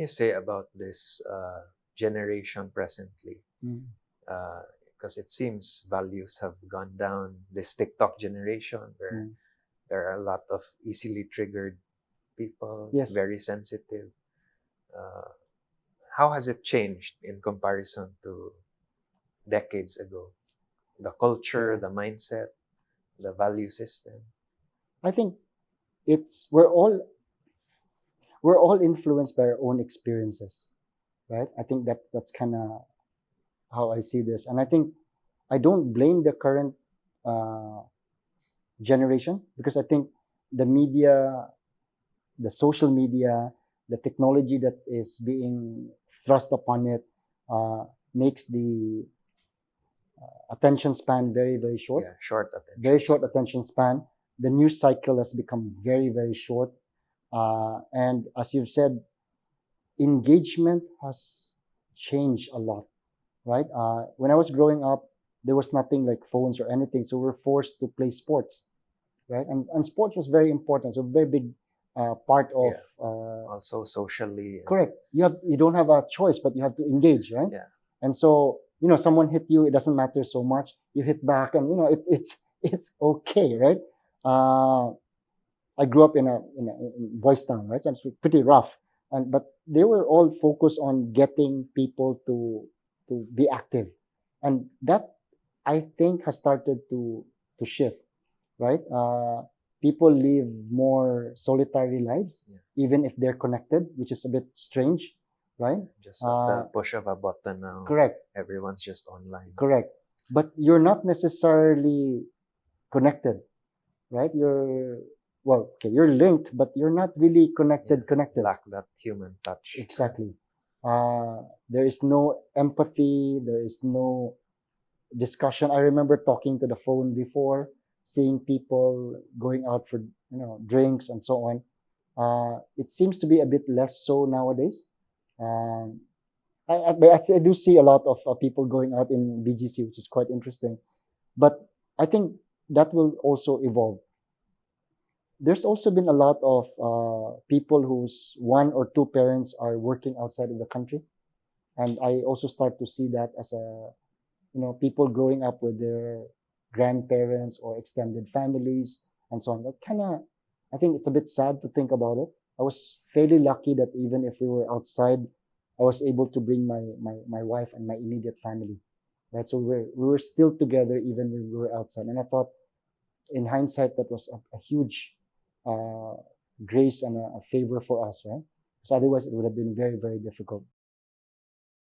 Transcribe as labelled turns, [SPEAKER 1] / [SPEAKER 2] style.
[SPEAKER 1] say about this generation presently?
[SPEAKER 2] Mm.
[SPEAKER 1] Because it seems values have gone down. This TikTok generation, where
[SPEAKER 2] Mm.
[SPEAKER 1] there are a lot of easily triggered people,
[SPEAKER 2] Yes.
[SPEAKER 1] very sensitive. How has it changed in comparison to decades ago? The culture,
[SPEAKER 2] Yeah.
[SPEAKER 1] the mindset, the value system.
[SPEAKER 2] I think we're all influenced by our own experiences, right? I think that's kind of how I see this, and I think I don't blame the current uh, generation, because I think the media, the social media, the technology that is being thrust upon it makes the attention span very, very short.
[SPEAKER 1] Yeah, short attention.
[SPEAKER 2] Very short
[SPEAKER 1] spans.
[SPEAKER 2] attention span. The news cycle has become very, very short. And as you've said, engagement has changed a lot, right? When I was growing up, there was nothing like phones or anything, so we're forced to play sports, right? And sports was very important, so very big part of.
[SPEAKER 1] Also socially.
[SPEAKER 2] Correct. You don't have a choice, but you have to engage, right?
[SPEAKER 1] Yeah.
[SPEAKER 2] And so someone hit you, it doesn't matter so much. You hit back, and it's okay, right? I grew up in Boys Town, right? So I'm pretty rough, but they were all focused on getting people to be active, and that I think has started to shift, right? People live more solitary lives, even if they're connected, which is a bit strange, right?
[SPEAKER 1] Just at the push of a button now.
[SPEAKER 2] Correct.
[SPEAKER 1] Everyone's just online.
[SPEAKER 2] Correct. But you're not necessarily connected, right? You're linked, but you're not really connected.
[SPEAKER 1] Lack that human touch.
[SPEAKER 2] Exactly. There is no empathy. There is no discussion. I remember talking to the phone before, seeing people going out for drinks and so on. It seems to be a bit less so nowadays. I do see a lot of people going out in BGC, which is quite interesting. But I think that will also evolve. There's also been a lot of people whose one or two parents are working outside of the country, and I also start to see that as people growing up with their grandparents or extended families and so on. That I think it's a bit sad to think about it. I was fairly lucky that even if we were outside, I was able to bring my wife and my immediate family, right? So we were still together even when we were outside. And I thought, in hindsight, that was a huge uh, grace and a favor for us, right? Because otherwise it would have been very, very difficult.